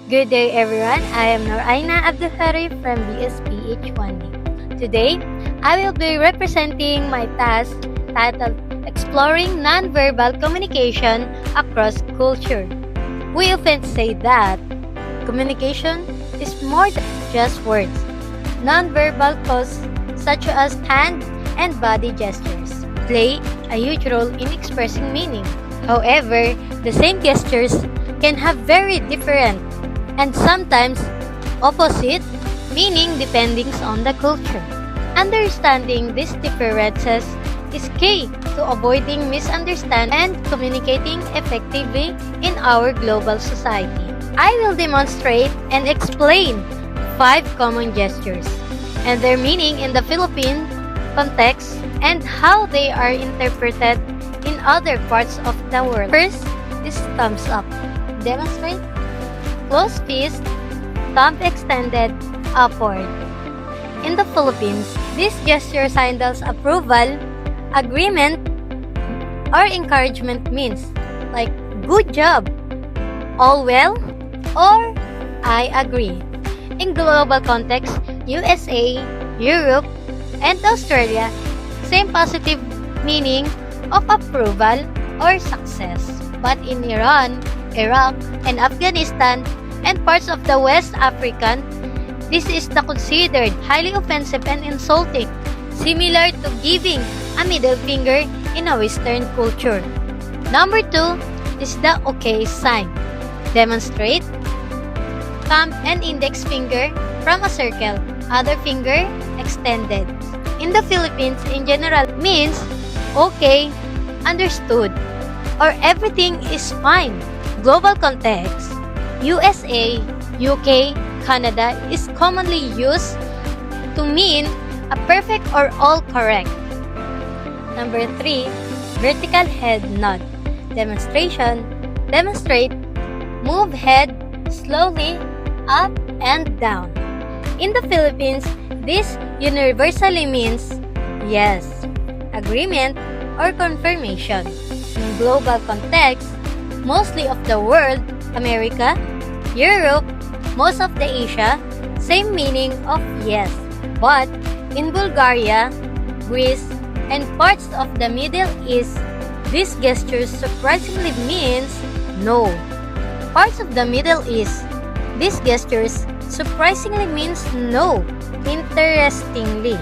Good day everyone, I am Nur-aina from BSPH1D. Today, I will be representing my task titled Exploring Nonverbal Communication Across Culture. We often say that communication is more than just words. Nonverbal cues such as hand and body gestures play a huge role in expressing meaning. However, the same gestures can have very different and sometimes opposite meaning depending on the culture. Understanding these differences is key to avoiding misunderstanding and communicating effectively in our global society. I will demonstrate and explain 5 common gestures and their meaning in the Philippine context and how they are interpreted in other parts of the world. First is thumbs up. Demonstrate. Closed fist, thumb extended upward. In the Philippines, this gesture signals approval, agreement, or encouragement means like good job, all well, or I agree. In global context, USA, Europe, and Australia, same positive meaning of approval or success. But in Iran, Iraq, and Afghanistan, and parts of the West African, this is considered highly offensive and insulting, similar to giving a middle finger in a Western culture. Number 2 is the OK sign. Demonstrate. Thumb and index finger from a circle, other finger extended. In the Philippines, in general, means okay, understood, or everything is fine. Global context, USA, UK, Canada is commonly used to mean a perfect or all correct. Number 3, vertical head nod. Demonstration. Demonstrate. Move head slowly up and down. In the Philippines, this universally means yes, agreement, or confirmation. In global context, mostly of the world, America, Europe, most of the Asia, same meaning of yes. But in Bulgaria, Greece, and parts of the Middle East, this gesture surprisingly means no. Parts of the Middle East, this gestures surprisingly means no. Interestingly,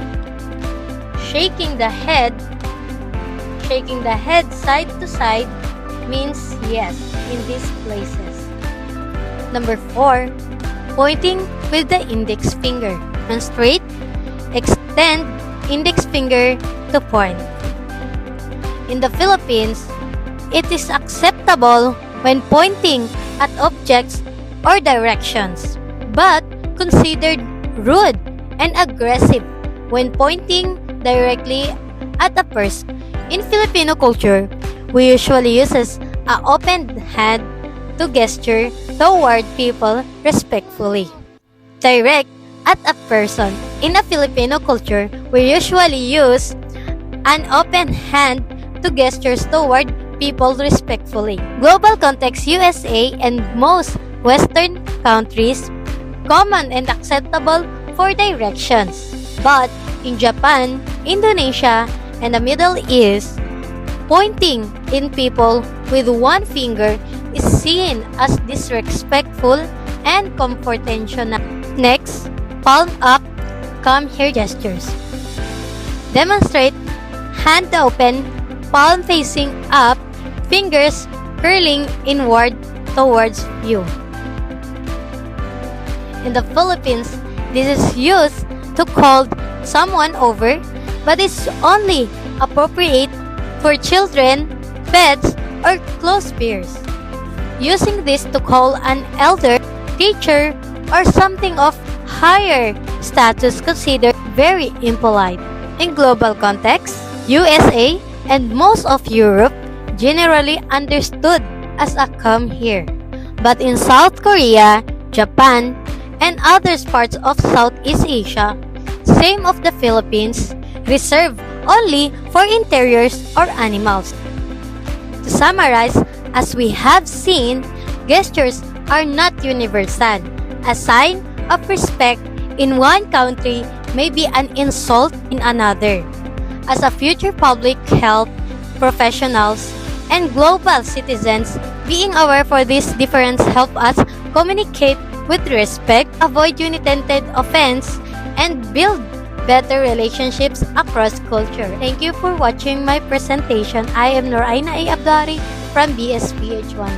shaking the head side to side means yes in these places. Number 4, pointing with the index finger. Demonstrate. Extend index finger to point. In the Philippines, it is acceptable when pointing at objects or directions, but considered rude and aggressive when pointing directly at a person. In Filipino culture, we usually use an open hand to gesture toward people respectfully. Direct at a person. In a Filipino culture, we usually use an open hand to gestures toward people respectfully. Global context, USA and most Western countries, common and acceptable for directions. But in Japan, Indonesia, and the Middle East, pointing in people with one finger is seen as disrespectful and confrontational. Next, palm up, come here gestures. Demonstrate hand open, palm facing up, fingers curling inward towards you. In the Philippines, this is used to call someone over, but it's only appropriate for children, pets, or close peers. Using this to call an elder, teacher, or something of higher status considered very impolite. In global context, USA and most of Europe generally understood as a come here. But in South Korea, Japan, and other parts of Southeast Asia, same of the Philippines, reserved only for interiors or animals. To summarize, as we have seen, gestures are not universal. A sign of respect in one country may be an insult in another. As a future public health professionals and global citizens, being aware for these differences help us communicate with respect, avoid unintended offense, and build better relationships across culture. Thank you for watching my presentation. I am Nur-aina from BSPH1.